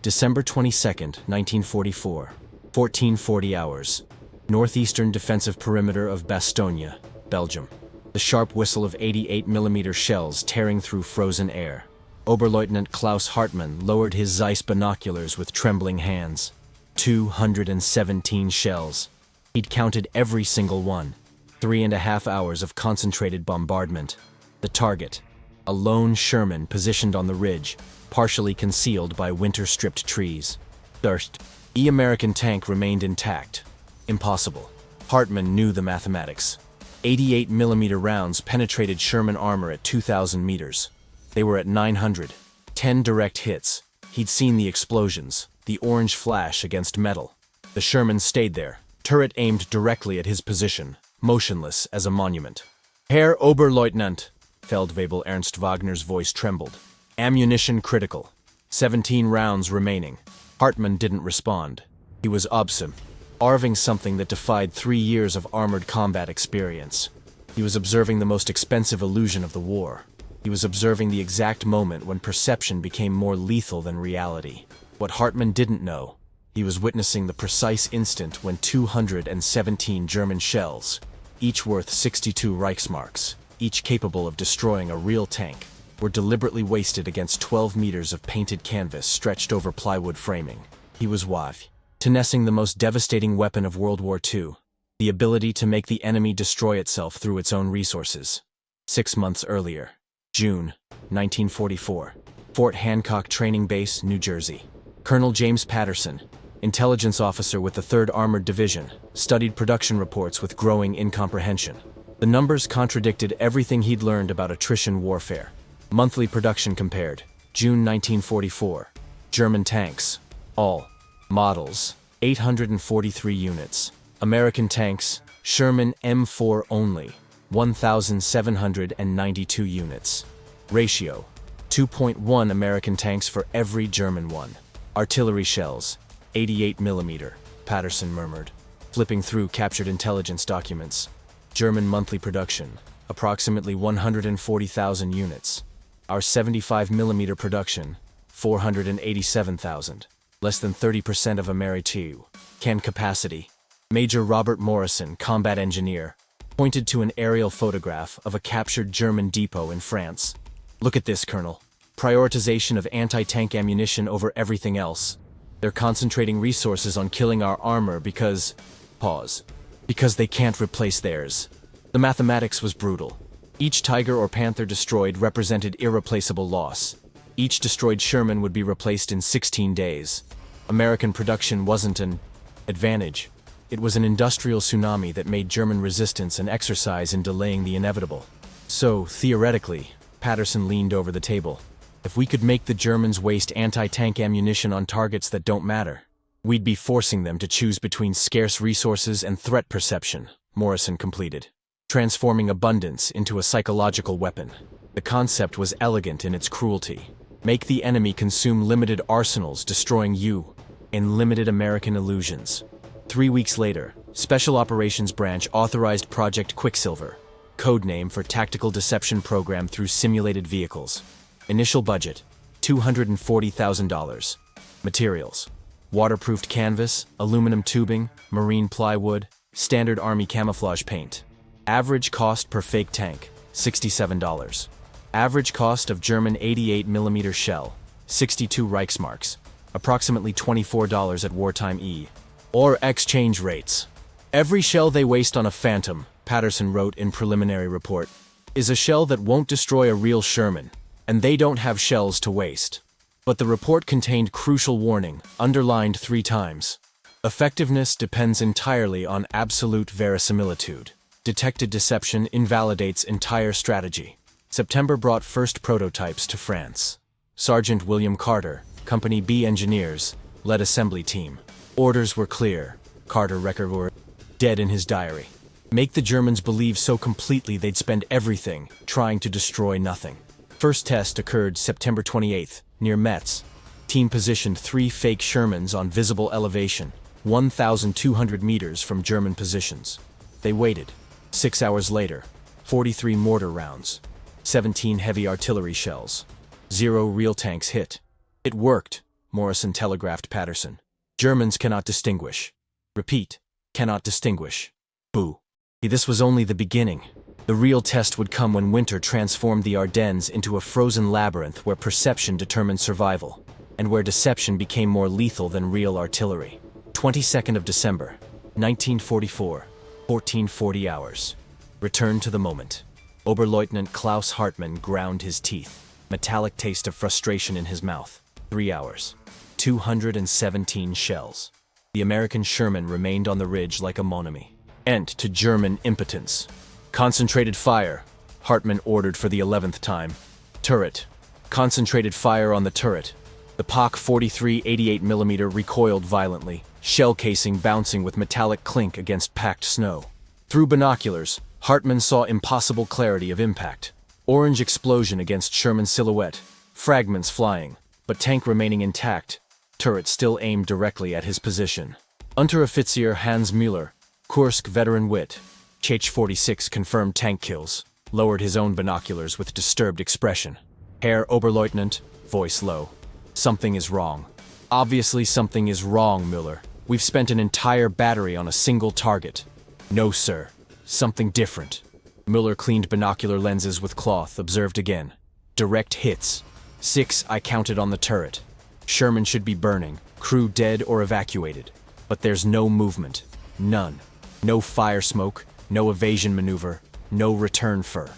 December 22nd, 1944, 1440 hours. Northeastern defensive perimeter of Bastogne, Belgium. The sharp whistle of 88mm shells tearing through frozen air. Oberleutnant Klaus Hartmann lowered his Zeiss binoculars with trembling hands. 217 shells. He'd counted every single one. 3.5 hours of concentrated bombardment. The target, a lone Sherman positioned on the ridge, partially concealed by winter-stripped trees. The American tank remained intact. Impossible. Hartmann knew the mathematics. 88mm rounds penetrated Sherman armor at 2,000 meters. They were at 900. 10 direct hits. He'd seen the explosions, the orange flash against metal. The Sherman stayed there, turret aimed directly at his position, motionless as a monument. Herr Oberleutnant, Feldwebel Ernst Wagner's voice trembled. Ammunition critical. 17 rounds remaining. Hartmann didn't respond. He was observing something that defied 3 years of armored combat experience. He was observing the most expensive illusion of the war. He was observing the exact moment when perception became more lethal than reality. What Hartmann didn't know, he was witnessing the precise instant when 217 German shells, each worth 62 Reichsmarks, each capable of destroying a real tank, were deliberately wasted against 12 meters of painted canvas stretched over plywood framing. He was witnessing the most devastating weapon of World War II, the ability to make the enemy destroy itself through its own resources. 6 months earlier, June 1944, Fort Hancock Training Base, New Jersey. Colonel James Patterson, intelligence officer with the 3rd Armored Division, studied production reports with growing incomprehension. The numbers contradicted everything he'd learned about attrition warfare. Monthly production compared. June 1944. German tanks. All. Models. 843 units. American tanks. Sherman M4 only. 1,792 units. Ratio. 2.1 American tanks for every German one. Artillery shells. 88mm. Patterson murmured, flipping through captured intelligence documents. German monthly production. Approximately 140,000 units. Our 75mm production, 487,000. Less than 30% of American can capacity. Major Robert Morrison, combat engineer, pointed to an aerial photograph of a captured German depot in France. Look at this, Colonel. Prioritization of anti-tank ammunition over everything else. They're concentrating resources on killing our armor because they can't replace theirs. The mathematics was brutal. Each Tiger or Panther destroyed represented irreplaceable loss. Each destroyed Sherman would be replaced in 16 days. American production wasn't an advantage. It was an industrial tsunami that made German resistance an exercise in delaying the inevitable. So, theoretically, Patterson leaned over the table. If we could make the Germans waste anti-tank ammunition on targets that don't matter, we'd be forcing them to choose between scarce resources and threat perception, Morrison completed. Transforming abundance into a psychological weapon. The concept was elegant in its cruelty. Make the enemy consume limited arsenals, destroying you, in limited American illusions. 3 weeks later, Special Operations Branch authorized Project Quicksilver, codename for Tactical Deception Program through simulated vehicles. Initial budget, $240,000. Materials: waterproofed canvas, aluminum tubing, marine plywood, standard Army camouflage paint. Average cost per fake tank, $67. Average cost of German 88mm shell, 62 Reichsmarks, approximately $24 at wartime or exchange rates. Every shell they waste on a Phantom, Patterson wrote in preliminary report, is a shell that won't destroy a real Sherman, and they don't have shells to waste. But the report contained crucial warning, underlined 3 times. Effectiveness depends entirely on absolute verisimilitude. Detected deception invalidates entire strategy. September brought first prototypes to France. Sergeant William Carter, Company B engineers, led assembly team. Orders were clear. Carter recorded dead in his diary. Make the Germans believe so completely they'd spend everything trying to destroy nothing. First test occurred September 28th, near Metz. Team positioned 3 fake Shermans on visible elevation, 1,200 meters from German positions. They waited. 6 hours later, 43 mortar rounds, 17 heavy artillery shells. 0 real tanks hit. It worked. Morrison telegraphed Patterson. Germans cannot distinguish. Repeat, cannot distinguish. Boo. This was only the beginning. The real test would come when winter transformed the Ardennes into a frozen labyrinth where perception determined survival, and where deception became more lethal than real artillery. 22nd of December, 1944, 1440 hours. Return to the moment. Oberleutnant Klaus Hartmann ground his teeth, metallic taste of frustration in his mouth. 3 hours. 217 shells. The American Sherman remained on the ridge like a monami. End to German impotence. Concentrated fire, Hartmann ordered for the 11th time. Turret. Concentrated fire on the turret. The POC 43 88mm recoiled violently, shell casing bouncing with metallic clink against packed snow. Through binoculars, Hartmann saw impossible clarity of impact. Orange explosion against Sherman silhouette, fragments flying, but tank remaining intact, turret still aimed directly at his position. Unteroffizier Hans Müller, Kursk veteran wit, Ch-46 confirmed tank kills, lowered his own binoculars with disturbed expression. Herr Oberleutnant, voice low. Something is wrong. Obviously something is wrong, Müller. We've spent an entire battery on a single target. No, sir. Something different. Müller cleaned binocular lenses with cloth, observed again. Direct hits. 6 I counted on the turret. Sherman should be burning, crew dead or evacuated. But there's no movement. None. No fire smoke, no evasion maneuver, no return fur.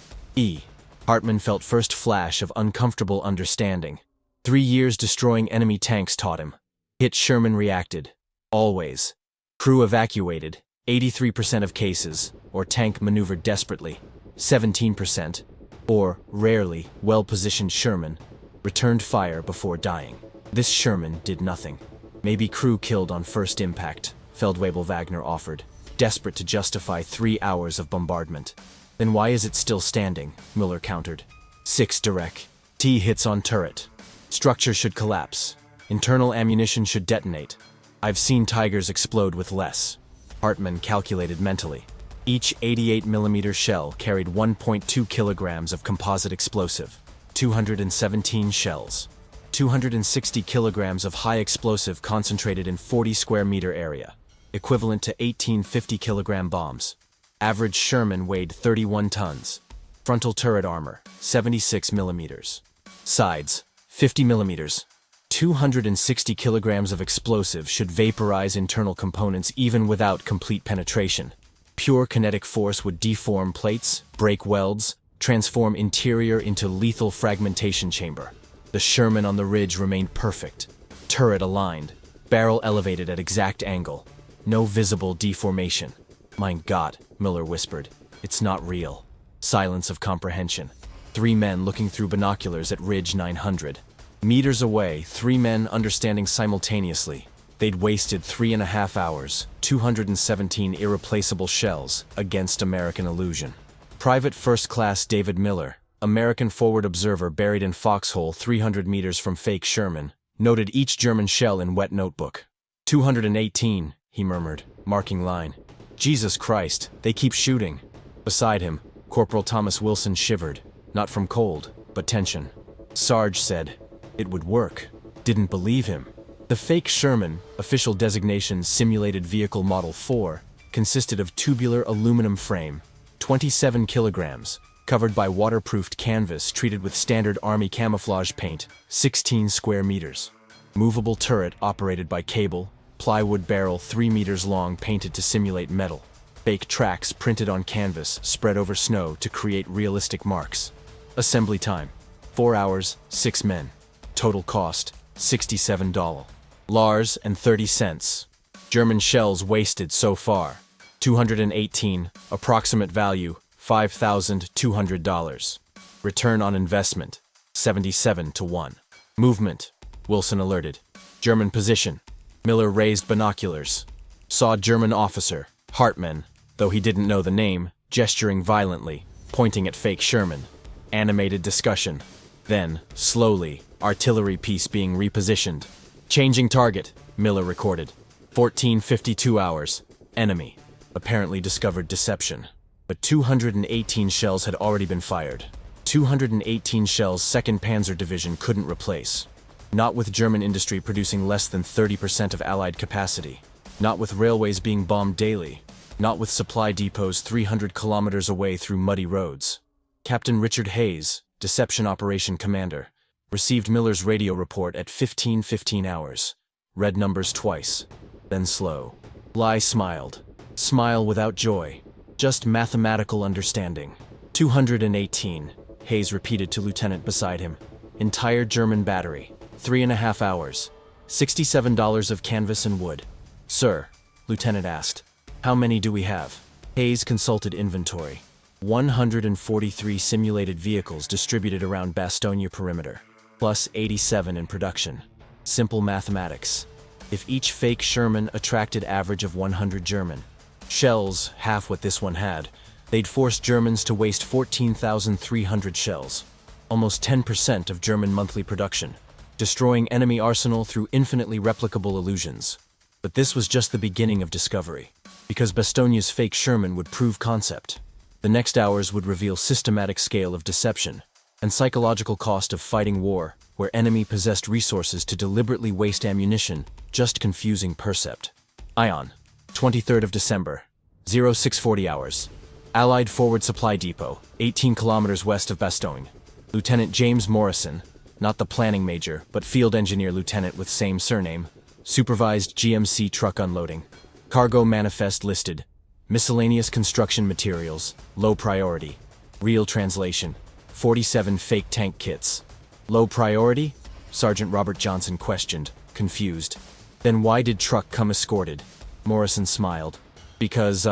Hartmann felt first flash of uncomfortable understanding. 3 years destroying enemy tanks taught him. Hit Sherman reacted. Always. Crew evacuated. 83% of cases, or tank maneuvered desperately. 17%, or, rarely, well-positioned Sherman, returned fire before dying. This Sherman did nothing. Maybe crew killed on first impact, Feldwebel Wagner offered, desperate to justify 3 hours of bombardment. Then why is it still standing? Müller countered. 6 direct. T hits on turret. Structure should collapse. Internal ammunition should detonate. I've seen Tigers explode with less. Hartmann calculated mentally. Each 88mm shell carried 1.2 kilograms of composite explosive. 217 shells. 260 kilograms of high explosive concentrated in 40 square meter area, equivalent to 18 50-kilogram bombs. Average Sherman weighed 31 tons. Frontal turret armor, 76 millimeters. Sides, 50 millimeters. 260 kilograms of explosive should vaporize internal components even without complete penetration. Pure kinetic force would deform plates, break welds, transform interior into lethal fragmentation chamber. The Sherman on the ridge remained perfect. Turret aligned, barrel elevated at exact angle. No visible deformation. Mein Gott, Müller whispered. It's not real. Silence of comprehension. 3 men looking through binoculars at Ridge 900. Meters away, 3 men understanding simultaneously. They'd wasted 3.5 hours, 217 irreplaceable shells, against American illusion. Private First Class David Miller, American forward observer buried in foxhole 300 meters from fake Sherman, noted each German shell in wet notebook. 218, he murmured, marking line. Jesus Christ, they keep shooting. Beside him, Corporal Thomas Wilson shivered, not from cold, but tension. Sarge said, it would work. Didn't believe him. The fake Sherman, official designation Simulated Vehicle Model 4, consisted of tubular aluminum frame, 27 kilograms, covered by waterproofed canvas treated with standard Army camouflage paint, 16 square meters. Movable turret operated by cable, plywood barrel 3 meters long painted to simulate metal. Fake tracks printed on canvas spread over snow to create realistic marks. Assembly time, 4 hours, 6 men. Total cost, $67. Lars and 30 cents. German shells wasted so far. 218, approximate value, $5,200. Return on investment, 77 to 1. Movement, Wilson alerted. German position. Miller raised binoculars. Saw German officer, Hartmann, though he didn't know the name, gesturing violently, pointing at fake Sherman. Animated discussion. Then, slowly, artillery piece being repositioned. Changing target, Miller recorded. 1452 hours. Enemy. Apparently discovered deception. But 218 shells had already been fired. 218 shells 2nd Panzer Division couldn't replace. Not with German industry producing less than 30% of Allied capacity. Not with railways being bombed daily. Not with supply depots 300 kilometers away through muddy roads. Captain Richard Hayes, Deception Operation Commander, received Miller's radio report at 15:15 hours. Read numbers twice. Then slow. Bligh smiled. Smile without joy. Just mathematical understanding. 218, Hayes repeated to lieutenant beside him. Entire German battery. 3.5 hours. $67 of canvas and wood. Sir, lieutenant asked, how many do we have? Hayes consulted inventory. 143 simulated vehicles distributed around Bastogne perimeter, plus 87 in production. Simple mathematics. If each fake Sherman attracted average of 100 German shells, half what this one had, they'd force Germans to waste 14,300 shells, almost 10% of German monthly production, destroying enemy arsenal through infinitely replicable illusions. But this was just the beginning of discovery, because Bastogne's fake Sherman would prove concept. The next hours would reveal systematic scale of deception and psychological cost of fighting war, where enemy possessed resources to deliberately waste ammunition, just confusing percept. Ion, 23rd of December, 0640 hours. Allied Forward Supply Depot, 18 kilometers west of Bastogne. Lieutenant James Morrison, not the planning major, but field engineer lieutenant with same surname, supervised GMC truck unloading. Cargo manifest listed. Miscellaneous construction materials, low priority. Real translation, 47 fake tank kits. Low priority? Sergeant Robert Johnson questioned, confused. Then why did truck come escorted? Morrison smiled. Because,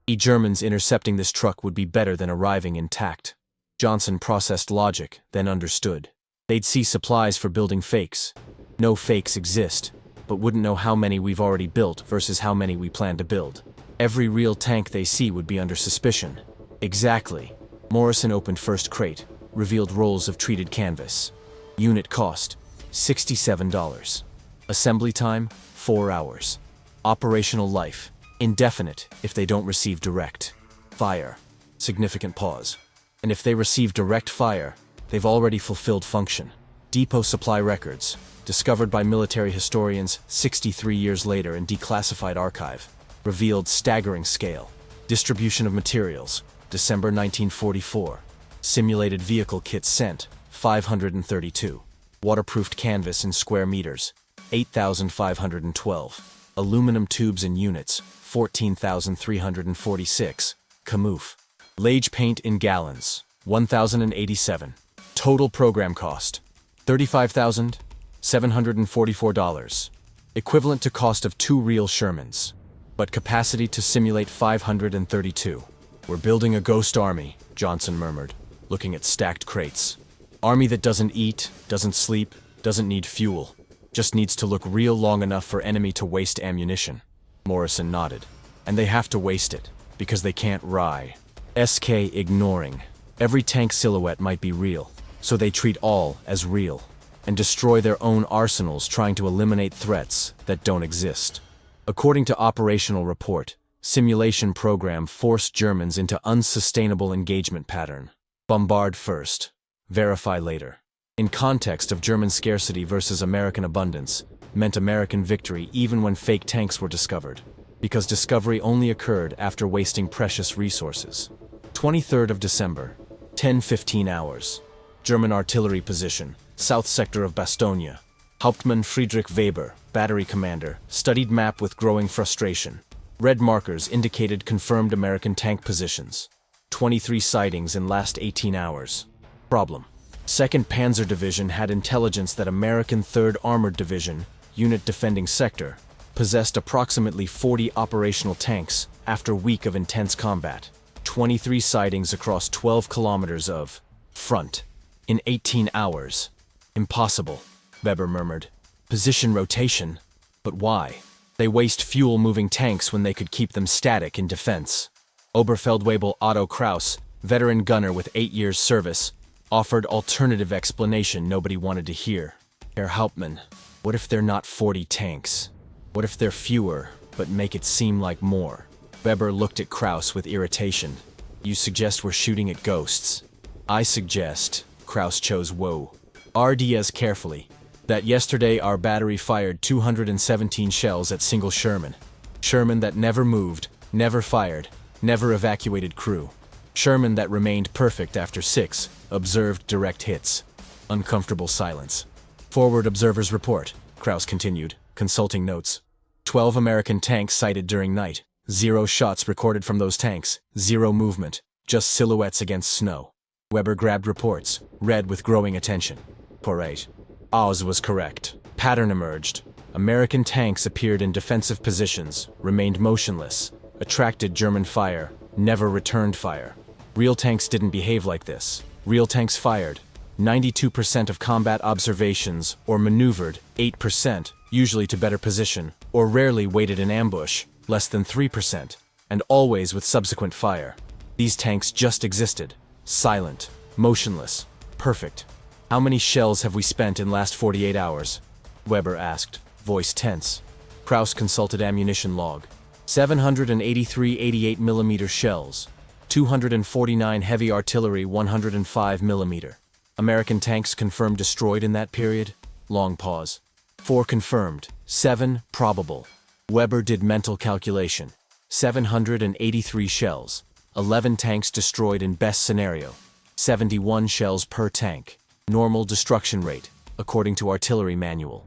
Germans intercepting this truck would be better than arriving intact. Johnson processed logic, then understood. They'd see supplies for building fakes. No fakes exist, but wouldn't know how many we've already built versus how many we plan to build. Every real tank they see would be under suspicion. Exactly. Morrison opened first crate, revealed rolls of treated canvas. Unit cost, $67. Assembly time, 4 hours. Operational life, indefinite if they don't receive direct fire. Significant pause. And if they receive direct fire, they've already fulfilled function. Depot supply records, discovered by military historians 63 years later in declassified archive, revealed staggering scale. Distribution of materials, December 1944. Simulated vehicle kits sent, 532. Waterproofed canvas in square meters, 8,512. Aluminum tubes and units, 14,346. Camouflage. Lage paint in gallons, 1,087. Total program cost, $35,744. Equivalent to cost of 2 real Shermans. But capacity to simulate 532. We're building a ghost army, Johnson murmured, looking at stacked crates. Army that doesn't eat, doesn't sleep, doesn't need fuel. Just needs to look real long enough for enemy to waste ammunition. Morrison nodded. And they have to waste it, because they can't rye. SK ignoring. Every tank silhouette might be real, so they treat all as real, and destroy their own arsenals trying to eliminate threats that don't exist. According to operational report, simulation program forced Germans into unsustainable engagement pattern. Bombard first, verify later. In context of German scarcity versus American abundance, meant American victory even when fake tanks were discovered, because discovery only occurred after wasting precious resources. 23rd of December, 10:15 hours. German artillery position, south sector of Bastogne. Hauptmann Friedrich Weber, battery commander, studied map with growing frustration. Red markers indicated confirmed American tank positions. 23 sightings in last 18 hours. Problem. 2nd Panzer Division had intelligence that American 3rd Armored Division, unit defending sector, possessed approximately 40 operational tanks after a week of intense combat. 23 sightings across 12 kilometers of front in 18 hours. Impossible, Weber murmured. Position rotation? But why? They waste fuel moving tanks when they could keep them static in defense. Oberfeldwebel Otto Kraus, veteran gunner with 8 years service, offered alternative explanation nobody wanted to hear. Herr Hauptmann, what if they're not 40 tanks? What if they're fewer, but make it seem like more? Weber looked at Kraus with irritation. You suggest we're shooting at ghosts? I suggest, Kraus chose woe. RDS carefully. That yesterday our battery fired 217 shells at single Sherman. Sherman that never moved, never fired, never evacuated crew. Sherman that remained perfect after 6 observed direct hits. Uncomfortable silence. Forward observers report, Krauss continued, consulting notes. 12 American tanks sighted during night. 0 shots recorded from those tanks. 0 movement. Just silhouettes against snow. Weber grabbed reports, read with growing attention. Correct. Oz was correct. Pattern emerged. American tanks appeared in defensive positions, remained motionless, attracted German fire, never returned fire. Real tanks didn't behave like this. Real tanks fired. 92% of combat observations, or maneuvered, 8%, usually to better position, or rarely waited in ambush, less than 3%, and always with subsequent fire. These tanks just existed. Silent, motionless, perfect. How many shells have we spent in last 48 hours? Weber asked, voice tense. Krauss consulted ammunition log. 783 88mm shells. 249 heavy artillery 105mm. American tanks confirmed destroyed in that period? Long pause. 4 confirmed, 7 probable. Weber did mental calculation. 783 shells. 11 tanks destroyed in best scenario. 71 shells per tank. Normal destruction rate, according to artillery manual.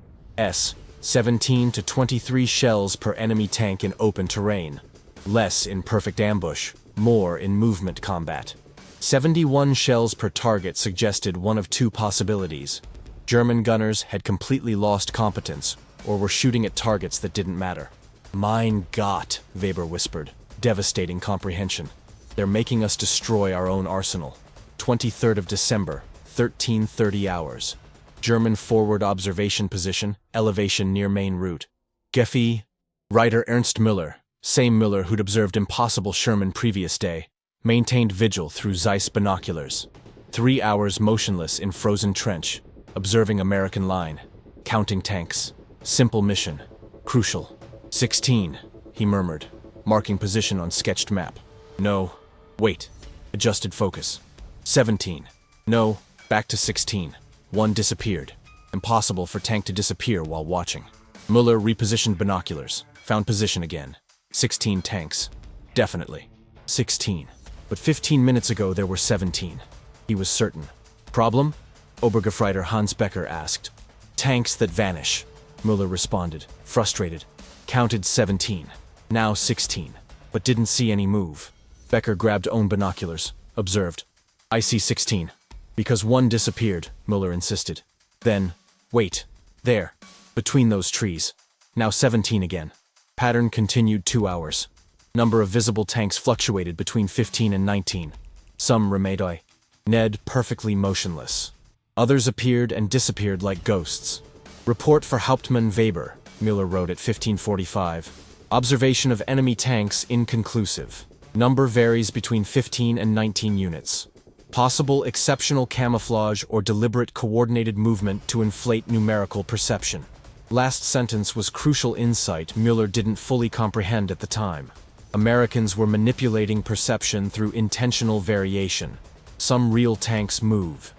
17 to 23 shells per enemy tank in open terrain. Less in perfect ambush, more in movement combat. 71 shells per target suggested one of 2 possibilities. German gunners had completely lost competence, or were shooting at targets that didn't matter. Mein Gott, Weber whispered, devastating comprehension. They're making us destroy our own arsenal. 23rd of December, 13:30 hours. German forward observation position, elevation near main route. Geffe. Writer Ernst Müller, same Müller who'd observed impossible Sherman previous day, maintained vigil through Zeiss binoculars. 3 hours motionless in frozen trench, observing American line, counting tanks. Simple mission. Crucial. 16, he murmured, marking position on sketched map. No. Wait. Adjusted focus. 17. No. Back to 16. 1 disappeared. Impossible for tank to disappear while watching. Müller repositioned binoculars. Found position again. 16 tanks. Definitely. 16. But 15 minutes ago there were 17. He was certain. Problem? Obergefreiter Hans Becker asked. Tanks that vanish. Müller responded, frustrated. Counted 17. Now 16. But didn't see any move. Becker grabbed own binoculars. Observed. I see 16. Because 1 disappeared, Müller insisted. Then, wait. There. Between those trees. Now 17 again. Pattern continued 2 hours. Number of visible tanks fluctuated between 15 and 19. Some remained. Ned perfectly motionless. Others appeared and disappeared like ghosts. Report for Hauptmann Weber, Müller wrote at 15:45. Observation of enemy tanks inconclusive. Number varies between 15 and 19 units. Possible exceptional camouflage or deliberate coordinated movement to inflate numerical perception. Last sentence was crucial insight Müller didn't fully comprehend at the time. Americans were manipulating perception through intentional variation. Some real tanks move.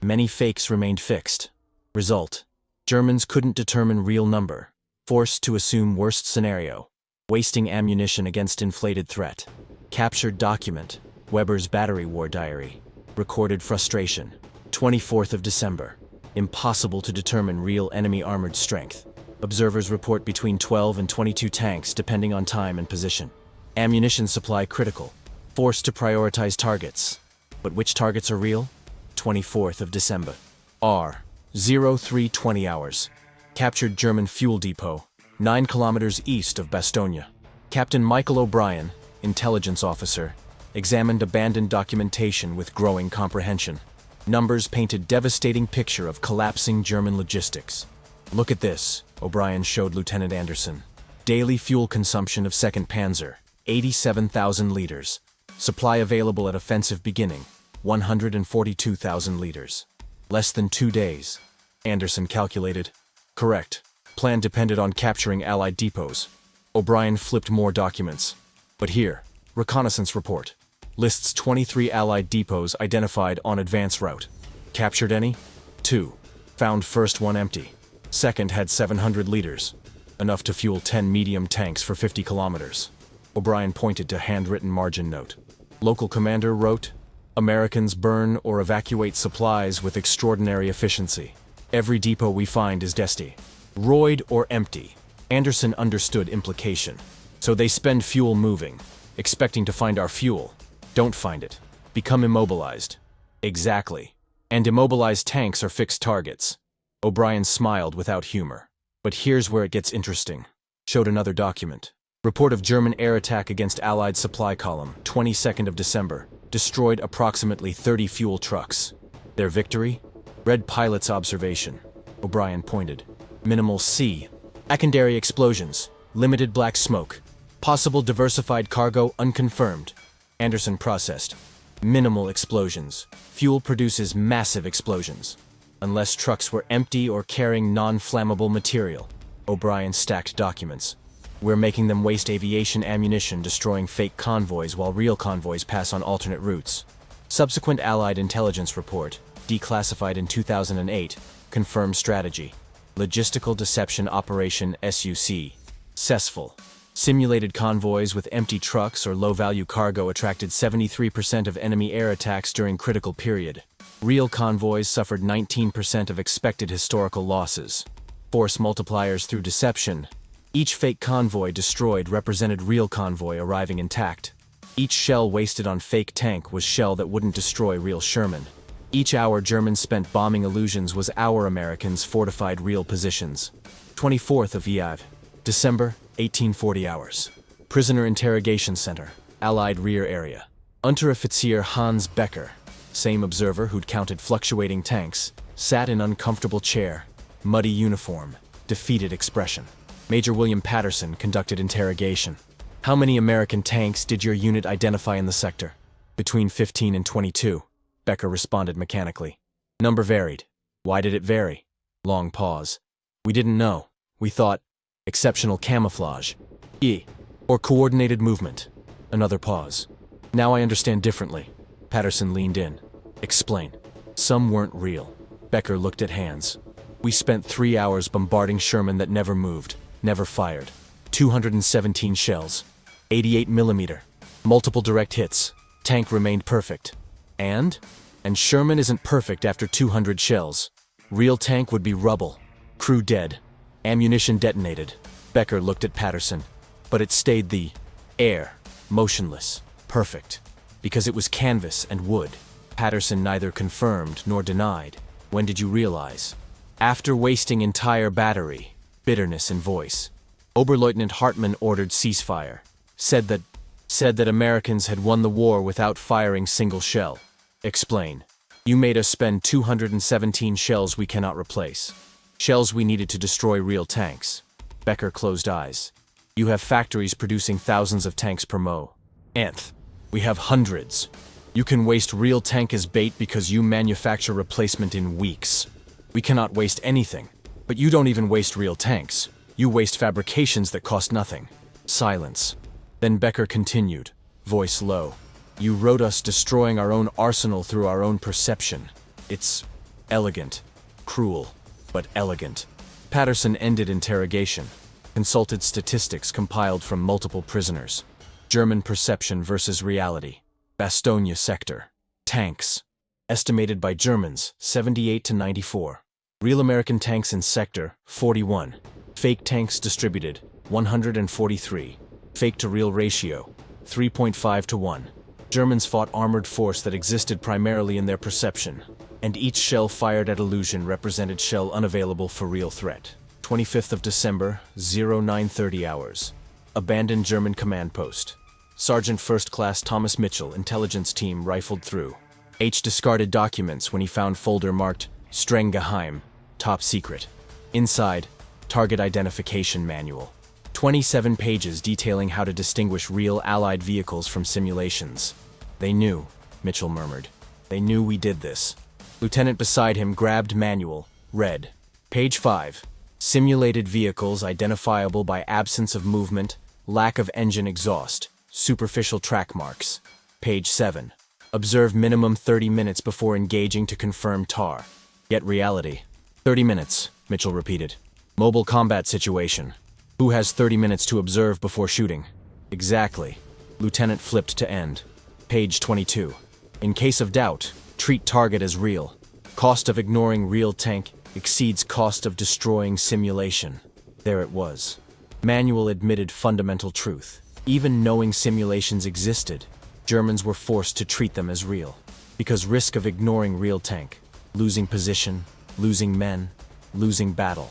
Many fakes remained fixed. Result. Germans couldn't determine real number. Forced to assume worst scenario. Wasting ammunition against inflated threat. Captured document. Weber's battery war diary. Recorded frustration. 24th of December. Impossible to determine real enemy armored strength. Observers report between 12 and 22 tanks depending on time and position. Ammunition supply critical. Forced to prioritize targets. But which targets are real? 24th of December. 03:20 hours. Captured German fuel depot, 9 kilometers east of Bastogne. Captain Michael O'Brien, intelligence officer, examined abandoned documentation with growing comprehension. Numbers painted devastating picture of collapsing German logistics. Look at this, O'Brien showed Lieutenant Anderson. Daily fuel consumption of 2nd Panzer, 87,000 liters. Supply available at offensive beginning, 142,000 liters. Less than 2 days. Anderson calculated. Correct. Plan depended on capturing Allied depots. O'Brien flipped more documents. But here, reconnaissance report. Lists 23 Allied depots identified on advance route. Captured any? 2. Found first one empty. Second had 700 liters, enough to fuel 10 medium tanks for 50 kilometers. O'Brien pointed to handwritten margin note. Local commander wrote, Americans burn or evacuate supplies with extraordinary efficiency. Every depot we find is destroyed or empty. Anderson understood implication. So they spend fuel moving, expecting to find our fuel. Don't find it. Become immobilized. Exactly. And immobilized tanks are fixed targets. O'Brien smiled without humor. But here's where it gets interesting. Showed another document. Report of German air attack against Allied supply column, 22nd of December. Destroyed approximately 30 fuel trucks. Their victory? Red pilot's observation. O'Brien pointed. Minimal C. Secondary explosions. Limited black smoke. Possible diversified cargo unconfirmed. Anderson processed. Minimal explosions. Fuel produces massive explosions. Unless trucks were empty or carrying non-flammable material. O'Brien stacked documents. We're making them waste aviation ammunition, destroying fake convoys while real convoys pass on alternate routes. Subsequent Allied intelligence report, declassified in 2008, confirmed strategy. Logistical Deception Operation SUC. Successful. Simulated convoys with empty trucks or low-value cargo attracted 73% of enemy air attacks during critical period. Real convoys suffered 19% of expected historical losses. Force multipliers through deception. Each fake convoy destroyed represented real convoy arriving intact. Each shell wasted on fake tank was shell that wouldn't destroy real Sherman. Each hour Germans spent bombing illusions was hour Americans fortified real positions. 24th of December, 1840 hours. Prisoner Interrogation Center, Allied rear area. Unteroffizier Hans Becker, same observer who'd counted fluctuating tanks, sat in uncomfortable chair, muddy uniform, defeated expression. Major William Patterson conducted interrogation. How many American tanks did your unit identify in the sector? Between 15 and 22. Becker responded mechanically. Number varied. Why did it vary? Long pause. We didn't know. We thought, exceptional camouflage. Or coordinated movement. Another pause. Now I understand differently. Patterson leaned in. Explain. Some weren't real. Becker looked at hands. We spent 3 hours bombarding Sherman that never moved, never fired. 217 shells. 88 millimeter. Multiple direct hits. Tank remained perfect. And Sherman isn't perfect after 200 shells. Real tank would be rubble. Crew dead. Ammunition detonated. Becker looked at Patterson. But it stayed the air, motionless, perfect. Because it was canvas and wood. Patterson neither confirmed nor denied. When did you realize? After wasting entire battery. Bitterness in voice. Oberleutnant Hartmann ordered ceasefire. Said that Americans had won the war without firing single shell. Explain. You made us spend 217 shells we cannot replace. Shells we needed to destroy real tanks. Becker closed eyes. You have factories producing thousands of tanks per month. We have hundreds. You can waste real tank as bait because you manufacture replacement in weeks. We cannot waste anything. But you don't even waste real tanks. You waste fabrications that cost nothing. Silence. Then Becker continued, voice low. You wrote us destroying our own arsenal through our own perception. It's elegant. Cruel, but elegant. Patterson ended interrogation. Consulted statistics compiled from multiple prisoners. German perception versus reality. Bastogne sector. Tanks. Estimated by Germans, 78 to 94. Real American tanks in sector, 41. Fake tanks distributed, 143. Fake to real ratio, 3.5 to 1. Germans fought armored force that existed primarily in their perception, and each shell fired at illusion represented shell unavailable for real threat. 25th of December, 0930 hours. Abandoned German command post. Sergeant First Class Thomas Mitchell, intelligence team rifled through. H discarded documents when he found folder marked Streng Geheim, top secret. Inside, target identification manual. 27 pages detailing how to distinguish real Allied vehicles from simulations. They knew, Mitchell murmured. They knew we did this. Lieutenant beside him grabbed manual, read. Page 5. Simulated vehicles identifiable by absence of movement, lack of engine exhaust, superficial track marks. Page 7. Observe minimum 30 minutes before engaging to confirm TAR. Yet reality. 30 minutes, Mitchell repeated. Mobile combat situation. Who has 30 minutes to observe before shooting? Exactly. Lieutenant flipped to end. Page 22. In case of doubt, treat target as real. Cost of ignoring real tank exceeds cost of destroying simulation. There it was. Manual admitted fundamental truth. Even knowing simulations existed, Germans were forced to treat them as real. Because risk of ignoring real tank, losing position, losing men, losing battle.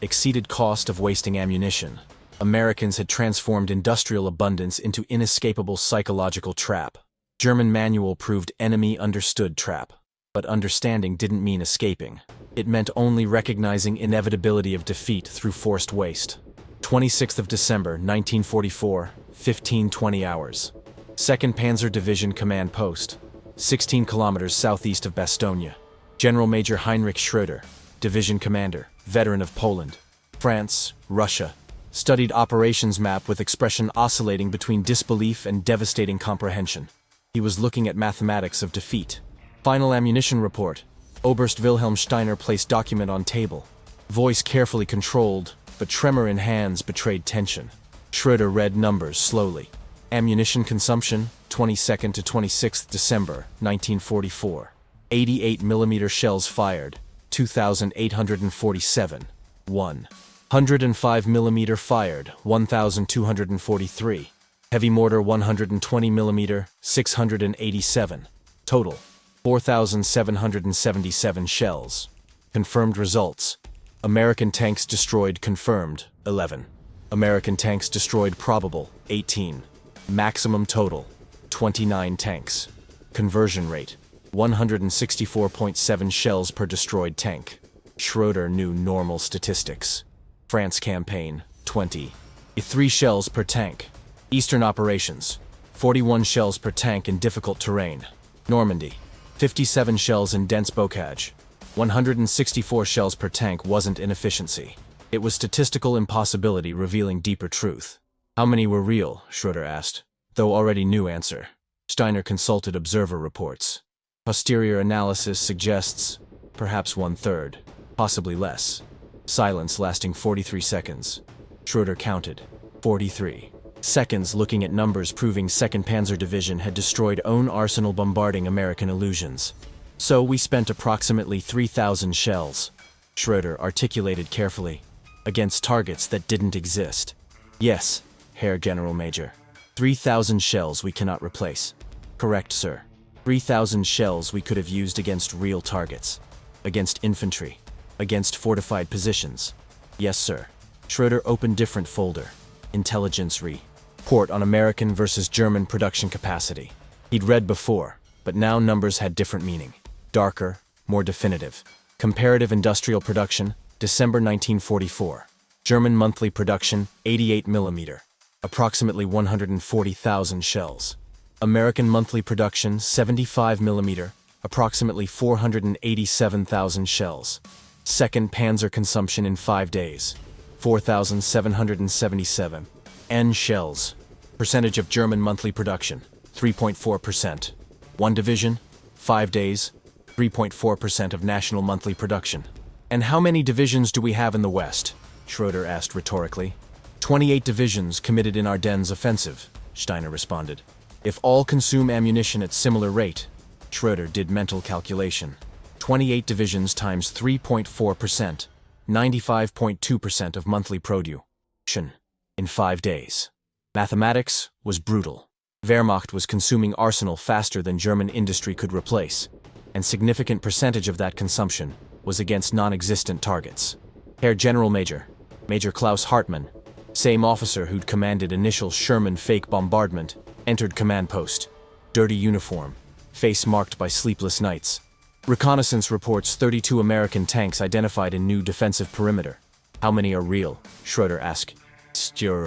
Exceeded cost of wasting ammunition. Americans had transformed industrial abundance into inescapable psychological trap. German manual proved enemy understood trap. But understanding didn't mean escaping. It meant only recognizing inevitability of defeat through forced waste. 26th of December, 1944, 15:20 hours. 2nd Panzer Division Command Post, 16 kilometers southeast of Bastogne. General Major Heinrich Schröder, Division Commander, veteran of Poland, France, Russia, studied operations map with expression oscillating between disbelief and devastating comprehension. He was looking at mathematics of defeat. Final ammunition report. Oberst Wilhelm Steiner placed document on table. Voice carefully controlled, but tremor in hands betrayed tension. Schröder read numbers slowly. Ammunition consumption, 22nd to 26th December, 1944. 88 mm shells fired, 2,847. 105 mm fired, 1,243. Heavy mortar 120 mm, 687. Total, 4,777 shells. Confirmed results. American tanks destroyed confirmed, 11. American tanks destroyed probable, 18. Maximum total, 29 tanks. Conversion rate, 164.7 shells per destroyed tank. Schröder knew normal statistics. France campaign, 20. 3 shells per tank. Eastern operations, 41 shells per tank in difficult terrain. Normandy, 57 shells in dense bocage. 164 shells per tank wasn't inefficiency. It was statistical impossibility revealing deeper truth. How many were real? Schröder asked, though already knew answer. Steiner consulted observer reports. Posterior analysis suggests perhaps 1/3, possibly less. Silence lasting 43 seconds. Schröder counted. 43 seconds looking at numbers proving 2nd Panzer Division had destroyed own arsenal bombarding American illusions. So we spent approximately 3,000 shells. Schröder articulated carefully. Against targets that didn't exist. Yes, Herr General Major. 3,000 shells we cannot replace. Correct, sir. 3,000 shells we could have used against real targets. Against infantry. Against fortified positions. Yes, sir. Schröder opened different folder. Intelligence report on American versus German production capacity. He'd read before, but now numbers had different meaning. Darker, more definitive. Comparative industrial production, December 1944. German monthly production, 88 mm. Approximately 140,000 shells. American monthly production, 75 mm. Approximately 487,000 shells. 2nd Panzer consumption in 5 days, 4,777. N shells. Percentage of German monthly production, 3.4%. 1 division, 5 days, 3.4% of national monthly production. And how many divisions do we have in the West? Schröder asked rhetorically. 28 divisions committed in Ardennes offensive, Steiner responded. If all consume ammunition at similar rate, Schröder did mental calculation. 28 divisions times 3.4%, 95.2% of monthly production. In 5 days. Mathematics was brutal. Wehrmacht was consuming arsenal faster than German industry could replace, and significant percentage of that consumption was against non-existent targets. Herr General Major, Major Klaus Hartmann, same officer who'd commanded initial Sherman fake bombardment, entered command post. Dirty uniform, face marked by sleepless nights. Reconnaissance reports 32 American tanks identified in new defensive perimeter. How many are real? Schröder asked.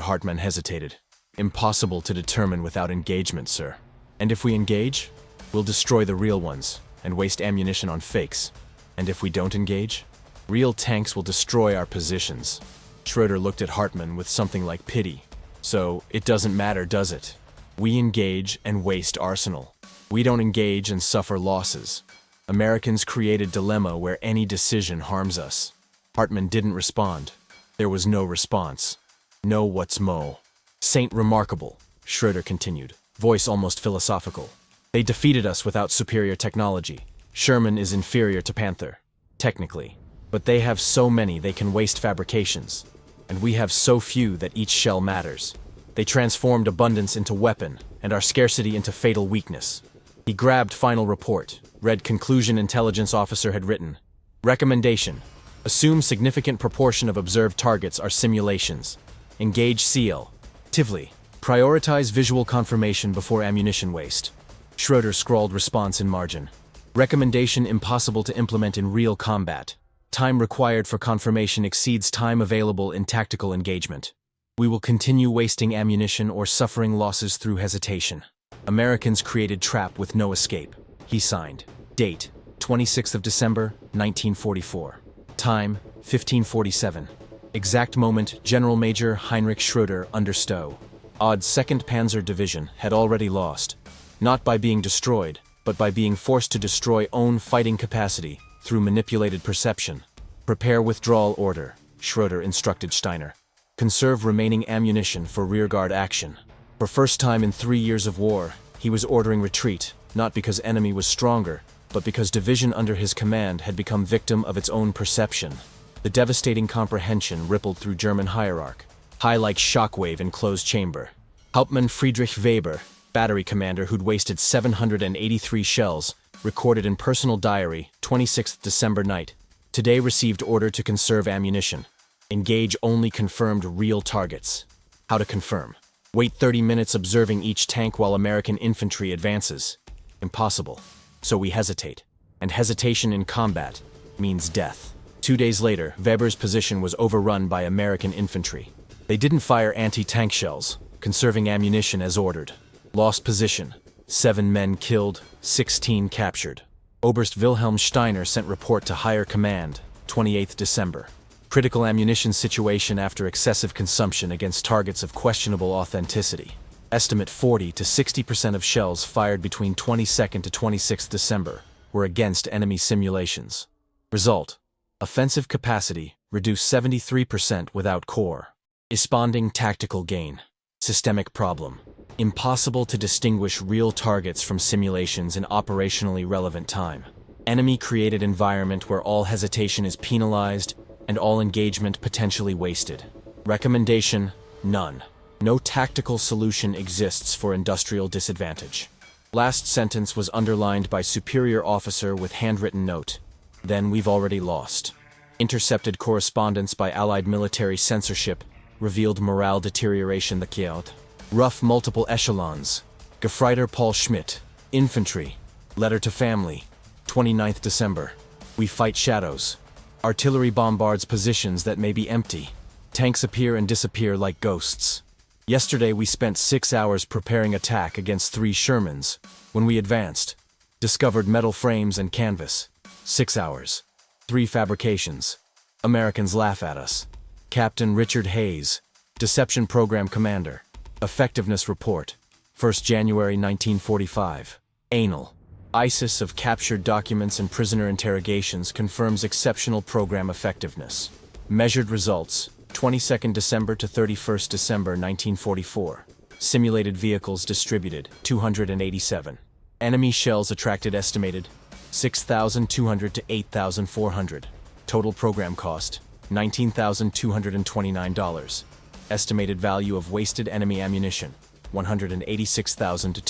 Hartmann hesitated. Impossible to determine without engagement, sir. And if we engage, we'll destroy the real ones and waste ammunition on fakes. And if we don't engage, real tanks will destroy our positions. Schröder looked at Hartmann with something like pity. So, it doesn't matter, does it? We engage and waste arsenal. We don't engage and suffer losses. Americans create a dilemma where any decision harms us. Hartmann didn't respond. There was no response. No what's mo. Saint remarkable, Schroeder continued, voice almost philosophical. They defeated us without superior technology. Sherman is inferior to Panther, technically. But they have so many they can waste fabrications. And we have so few that each shell matters. They transformed abundance into weapon, and our scarcity into fatal weakness. He grabbed final report, read conclusion intelligence officer had written. Recommendation. Assume significant proportion of observed targets are simulations. Engage SEAL. Tively. Prioritize visual confirmation before ammunition waste. Schroeder scrawled response in margin. Recommendation impossible to implement in real combat. Time required for confirmation exceeds time available in tactical engagement. We will continue wasting ammunition or suffering losses through hesitation. Americans created trap with no escape. He signed. Date, 26th of December, 1944. Time, 1547. Exact moment, General Major Heinrich Schroeder under Stowe. Odd 2nd Panzer Division had already lost. Not by being destroyed, but by being forced to destroy own fighting capacity through manipulated perception. Prepare withdrawal order, Schroeder instructed Steiner. Conserve remaining ammunition for rearguard action. For first time in 3 years of war, he was ordering retreat, not because enemy was stronger, but because division under his command had become victim of its own perception. The devastating comprehension rippled through German hierarchy, high like shockwave in closed chamber. Hauptmann Friedrich Weber, battery commander who'd wasted 783 shells, recorded in personal diary, 26th December night. Today received order to conserve ammunition. Engage only confirmed real targets. How to confirm? Wait 30 minutes observing each tank while American infantry advances. Impossible. So we hesitate. And hesitation in combat means death. 2 days later, Weber's position was overrun by American infantry. They didn't fire anti-tank shells, conserving ammunition as ordered. Lost position. 7 men killed, 16 captured. Oberst Wilhelm Steiner sent report to higher command, 28th December. Critical ammunition situation after excessive consumption against targets of questionable authenticity. Estimate 40 to 60% of shells fired between 22nd to 26th December were against enemy simulations. Result: offensive capacity reduced 73% without core. Responding tactical gain. Systemic problem. Impossible to distinguish real targets from simulations in operationally relevant time. Enemy-created environment where all hesitation is penalized and all engagement potentially wasted. Recommendation: none. No tactical solution exists for industrial disadvantage. Last sentence was underlined by superior officer with handwritten note. Then we've already lost. Intercepted correspondence by Allied military censorship revealed morale deterioration. The Kyoto. Rough multiple echelons. Gefreiter Paul Schmidt. Infantry. Letter to family. 29th December. We fight shadows. Artillery bombards positions that may be empty. Tanks appear and disappear like ghosts. Yesterday we spent 6 hours preparing attack against 3 Shermans. When we advanced, discovered metal frames and canvas. 6 hours. 3 fabrications. Americans laugh at us. Captain Richard Hayes, Deception Program Commander. Effectiveness Report. 1st January 1945. Anal. ISIS of captured documents and prisoner interrogations confirms exceptional program effectiveness. Measured results, 22nd December to 31st December 1944. Simulated vehicles distributed, 287. Enemy shells attracted estimated, 6,200 to 8,400. Total program cost, $19,229. Estimated value of wasted enemy ammunition, $186,000 to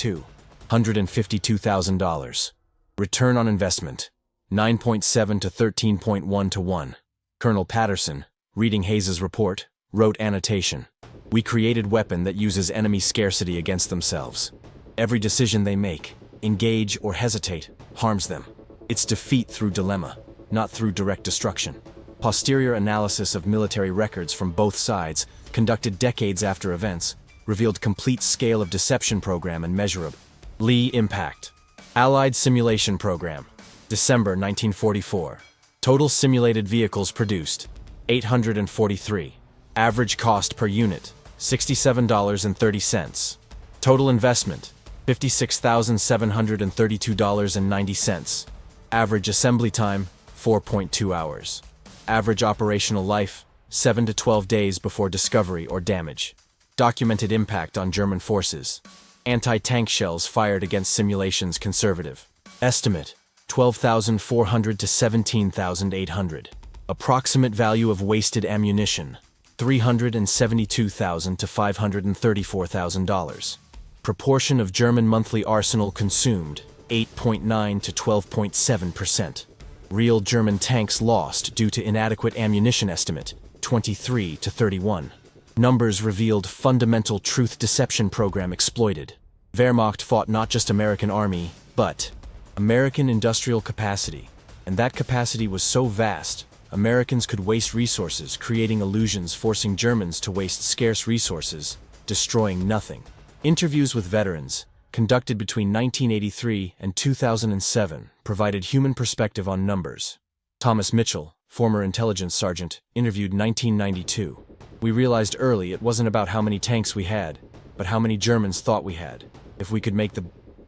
$252,000. Return on investment, 9.7 to 13.1 to 1. Colonel Patterson, reading Hayes's report, wrote annotation. We created weapon that uses enemy scarcity against themselves. Every decision they make, engage or hesitate, harms them. It's defeat through dilemma, not through direct destruction. Posterior analysis of military records from both sides, conducted decades after events, revealed complete scale of deception program and measurable. Lee impact. Allied simulation program. December 1944. Total simulated vehicles produced, 843. Average cost per unit, $67.30. Total investment, $56,732.90. Average assembly time, 4.2 hours. Average operational life, 7 to 12 days before discovery or damage. Documented impact on German forces. Anti-tank shells fired against simulations conservative. Estimate, 12,400 to 17,800. Approximate value of wasted ammunition, $372,000 to $534,000. Proportion of German monthly arsenal consumed, 8.9 to 12.7%. Real German tanks lost due to inadequate ammunition estimate, 23 to 31. Numbers revealed fundamental truth deception program exploited. Wehrmacht fought not just American army, but American industrial capacity. And that capacity was so vast, Americans could waste resources, creating illusions forcing Germans to waste scarce resources, destroying nothing. Interviews with veterans, conducted between 1983 and 2007, provided human perspective on numbers. Thomas Mitchell, former intelligence sergeant, interviewed 1992. We realized early it wasn't about how many tanks we had, but how many Germans thought we had. If we could make the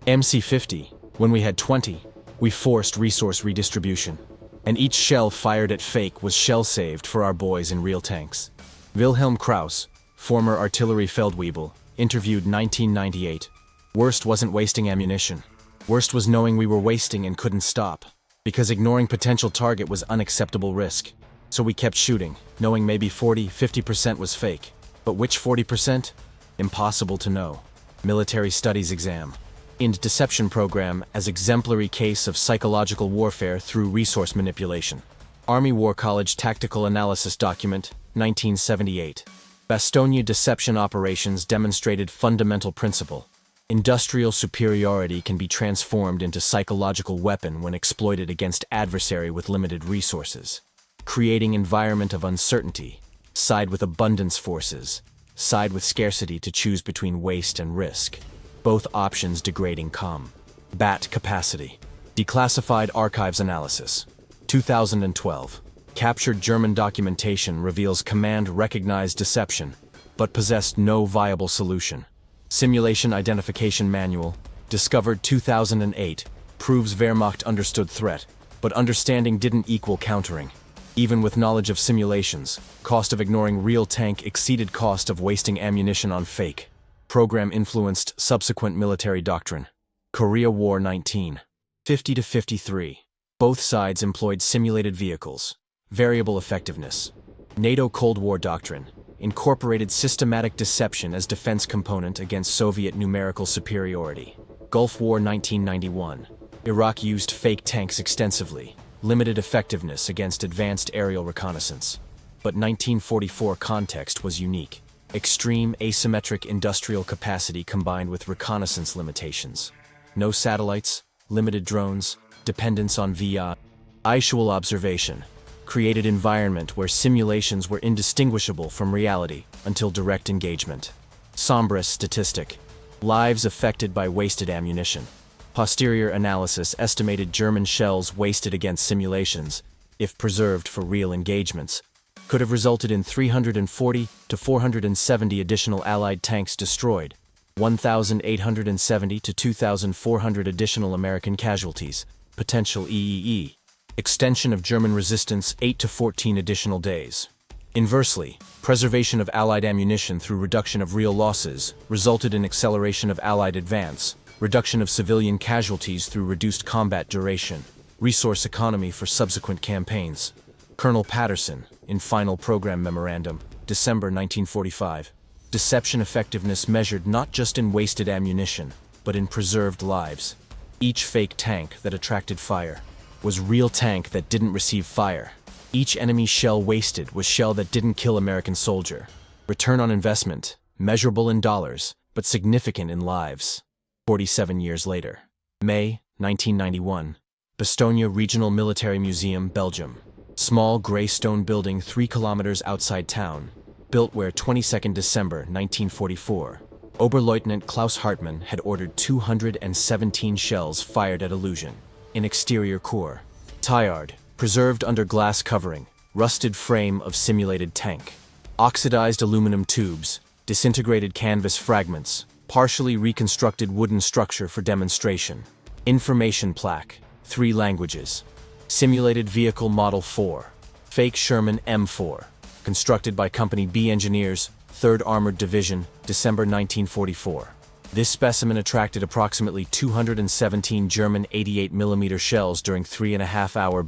MC-50, when we had 20, we forced resource redistribution. And each shell fired at fake was shell-saved for our boys in real tanks. Wilhelm Krauss, former artillery Feldwebel, interviewed 1998. Worst wasn't wasting ammunition. Worst was knowing we were wasting and couldn't stop. Because ignoring potential target was unacceptable risk. So we kept shooting, knowing maybe 40–50% was fake. But which 40%? Impossible to know. Military Studies Exam. IND Deception Program as exemplary case of psychological warfare through resource manipulation. Army War College Tactical Analysis Document, 1978. Bastogne deception operations demonstrated fundamental principle. Industrial superiority can be transformed into psychological weapon when exploited against adversary with limited resources. Creating environment of uncertainty. Side with abundance forces. Side with scarcity to choose between waste and risk. Both options degrading com. BAT capacity. Declassified archives analysis. 2012. Captured German documentation reveals command recognized deception, but possessed no viable solution. Simulation Identification Manual, discovered 2008, proves Wehrmacht understood threat, but understanding didn't equal countering. Even with knowledge of simulations, cost of ignoring real tank exceeded cost of wasting ammunition on fake. Program influenced subsequent military doctrine. Korea War 1950–53. Both sides employed simulated vehicles. Variable effectiveness. NATO Cold War doctrine. Incorporated systematic deception as defense component against Soviet numerical superiority. Gulf War 1991. Iraq used fake tanks extensively. Limited effectiveness against advanced aerial reconnaissance. But 1944 context was unique. Extreme asymmetric industrial capacity combined with reconnaissance limitations. No satellites, limited drones, dependence on visual observation. Created environment where simulations were indistinguishable from reality until direct engagement. Sombre statistic. Lives affected by wasted ammunition. Posterior analysis estimated German shells wasted against simulations, if preserved for real engagements, could have resulted in 340 to 470 additional Allied tanks destroyed, 1,870 to 2,400 additional American casualties, potential EEE. Extension of German resistance 8 to 14 additional days. Inversely, preservation of Allied ammunition through reduction of real losses resulted in acceleration of Allied advance, reduction of civilian casualties through reduced combat duration, resource economy for subsequent campaigns. Colonel Patterson, in Final Program Memorandum, December 1945. Deception effectiveness measured not just in wasted ammunition, but in preserved lives. Each fake tank that attracted fire was real tank that didn't receive fire. Each enemy shell wasted was shell that didn't kill American soldier. Return on investment, measurable in dollars, but significant in lives. 47 years later. May 1991. Bastogne Regional Military Museum, Belgium. Small gray stone building 3 kilometers outside town, built where 22nd December 1944, Oberleutnant Klaus Hartmann had ordered 217 shells fired at Illusion, in exterior core. Tired, preserved under glass covering, rusted frame of simulated tank. Oxidized aluminum tubes, disintegrated canvas fragments, partially reconstructed wooden structure for demonstration. Information plaque, 3 languages. Simulated Vehicle Model 4. Fake Sherman M4. Constructed by Company B engineers, 3rd Armored Division, December 1944. This specimen attracted approximately 217 German 88mm shells during 3.5-hour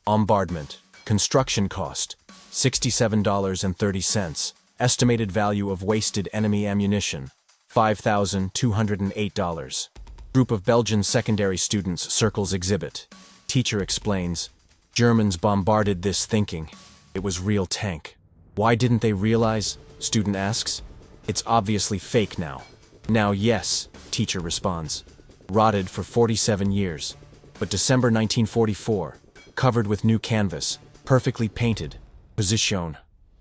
bombardment. Construction cost, $67.30. Estimated value of wasted enemy ammunition, $5,208. Group of Belgian secondary students circles exhibit. Teacher explains, Germans bombarded this thinking it was real tank. Why didn't they realize? Student asks. It's obviously fake now. Now yes, teacher responds. Rotted for 47 years. But December 1944, covered with new canvas, perfectly painted. Position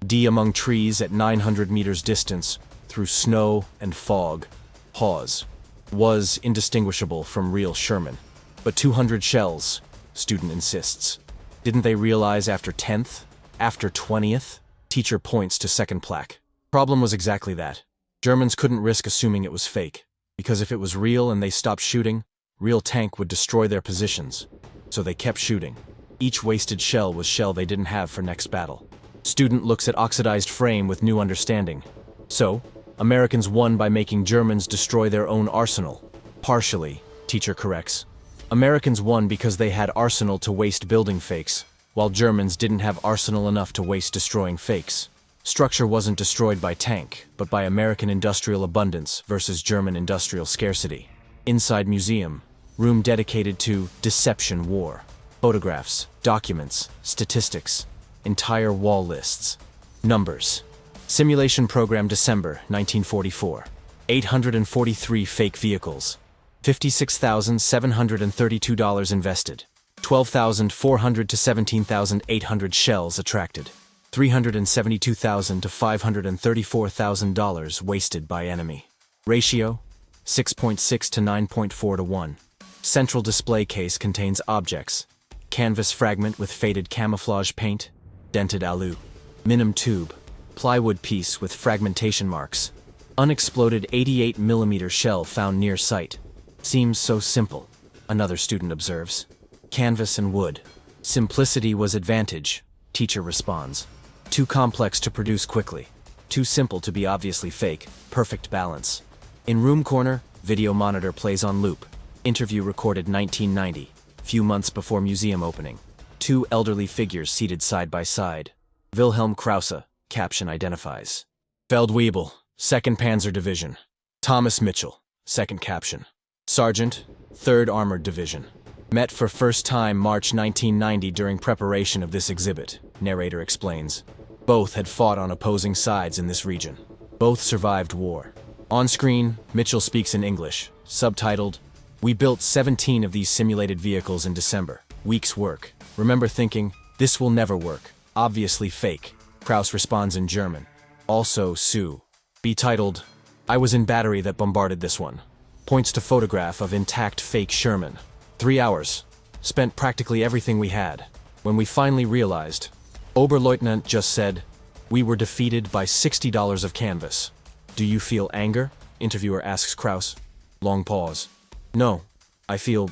D among trees at 900 meters distance, through snow and fog. Pause. Was indistinguishable from real Sherman. But 200 shells, student insists. Didn't they realize after 10th? After 20th? Teacher points to second plaque. Problem was exactly that. Germans couldn't risk assuming it was fake, because if it was real and they stopped shooting, real tank would destroy their positions. So they kept shooting. Each wasted shell was shell they didn't have for next battle. Student looks at oxidized frame with new understanding. So, Americans won by making Germans destroy their own arsenal. Partially, teacher corrects. Americans won because they had arsenal to waste building fakes, while Germans didn't have arsenal enough to waste destroying fakes. Structure wasn't destroyed by tank, but by American industrial abundance versus German industrial scarcity. Inside museum, room dedicated to deception war. Photographs, documents, statistics, entire wall lists. Numbers. Simulation program December 1944. 843 fake vehicles. $56,732 invested. 12,400 to 17,800 shells attracted. $372,000 to $534,000 wasted by enemy. Ratio, 6.6 to 9.4 to 1. Central display case contains objects. Canvas fragment with faded camouflage paint, dented alu. Minim tube, plywood piece with fragmentation marks. Unexploded 88mm shell found near site. Seems so simple, another student observes. Canvas and wood. Simplicity was advantage, teacher responds. Too complex to produce quickly. Too simple to be obviously fake, perfect balance. In room corner, video monitor plays on loop. Interview recorded 1990, few months before museum opening. 2 elderly figures seated side by side. Wilhelm Krause, caption identifies. Feldwebel, 2nd Panzer Division. Thomas Mitchell, 2nd caption. Sergeant, 3rd Armored Division. Met for first time March 1990 during preparation of this exhibit, narrator explains. Both had fought on opposing sides in this region. Both survived war. On screen, Mitchell speaks in English, subtitled, We built 17 of these simulated vehicles in December. Week's work. Remember thinking, this will never work. Obviously fake. Krause responds in German. Also Sue. Be titled, I was in battery that bombarded this one. Points to photograph of intact fake Sherman. 3 hours. Spent practically everything we had. When we finally realized, Oberleutnant just said, we were defeated by $60 of canvas. Do you feel anger? Interviewer asks Krause. Long pause. No. I feel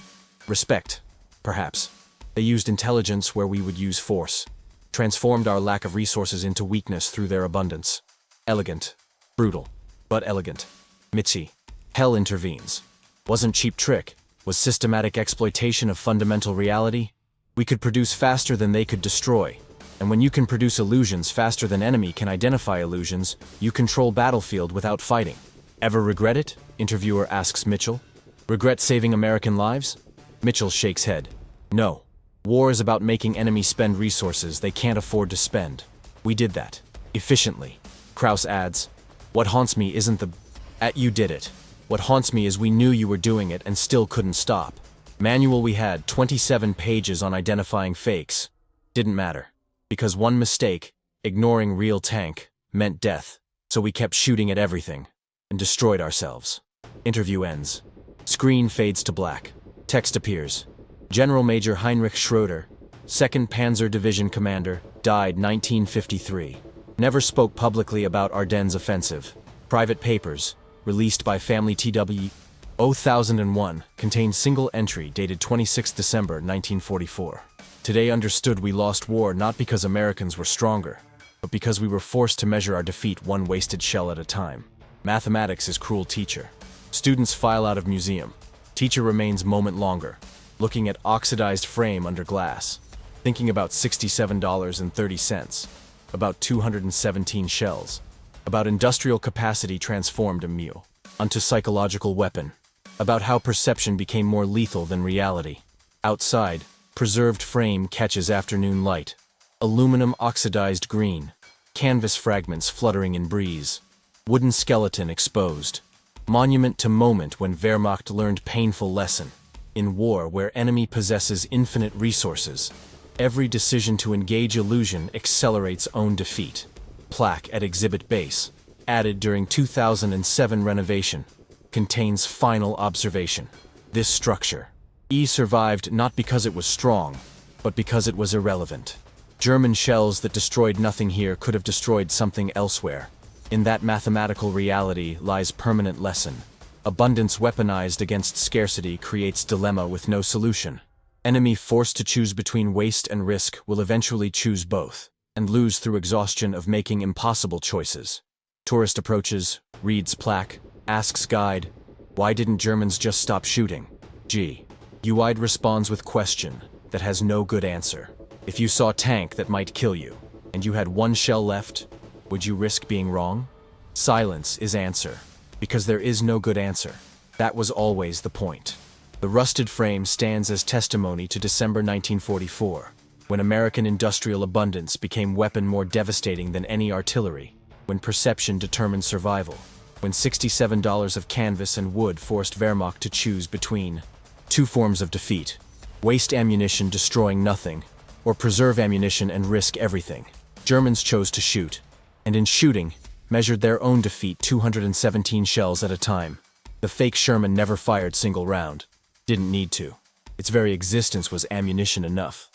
respect, perhaps. They used intelligence where we would use force. Transformed our lack of resources into weakness through their abundance. Elegant. Brutal. But elegant. Mitzi. Hell intervenes. Wasn't cheap trick. Was systematic exploitation of fundamental reality. We could produce faster than they could destroy. And when you can produce illusions faster than enemy can identify illusions, you control battlefield without fighting. Ever regret it? Interviewer asks Mitchell. Regret saving American lives? Mitchell shakes head. No. War is about making enemies spend resources they can't afford to spend. We did that. Efficiently. Krause adds, what haunts me isn't you did it. What haunts me is we knew you were doing it and still couldn't stop. Manual we had 27 pages on identifying fakes. Didn't matter. Because one mistake, ignoring real tank, meant death. So we kept shooting at everything. And destroyed ourselves. Interview ends. Screen fades to black. Text appears. General Major Heinrich Schroeder, 2nd Panzer Division Commander, died 1953. Never spoke publicly about Ardennes offensive. Private papers, released by family TW. 0001 contained single entry dated 26 December 1944. Today understood we lost war not because Americans were stronger, but because we were forced to measure our defeat one wasted shell at a time. Mathematics is cruel teacher. Students file out of museum. Teacher remains moment longer, looking at oxidized frame under glass, thinking about $67.30, about 217 shells, about industrial capacity transformed a mule onto psychological weapon, about how perception became more lethal than reality. Outside, preserved frame catches afternoon light, aluminum oxidized green, canvas fragments fluttering in breeze, wooden skeleton exposed. Monument to moment when Wehrmacht learned painful lesson. In war where enemy possesses infinite resources, every decision to engage illusion accelerates own defeat. Plaque at exhibit base, added during 2007 renovation, contains final observation. This structure, E survived not because it was strong, but because it was irrelevant. German shells that destroyed nothing here could have destroyed something elsewhere. In that mathematical reality lies permanent lesson. Abundance weaponized against scarcity creates dilemma with no solution. Enemy forced to choose between waste and risk will eventually choose both, and lose through exhaustion of making impossible choices. Tourist approaches, reads plaque, asks guide, why didn't Germans just stop shooting? Guide responds with question that has no good answer. If you saw tank that might kill you, and you had one shell left, would you risk being wrong? Silence is answer, because there is no good answer. That was always the point. The rusted frame stands as testimony to December 1944, when American industrial abundance became weapon more devastating than any artillery, when perception determined survival, when $67 of canvas and wood forced Wehrmacht to choose between two forms of defeat: waste ammunition destroying nothing, or preserve ammunition and risk everything. Germans chose to shoot, and in shooting, measured their own defeat 217 shells at a time. The fake Sherman never fired single round. Didn't need to. Its very existence was ammunition enough.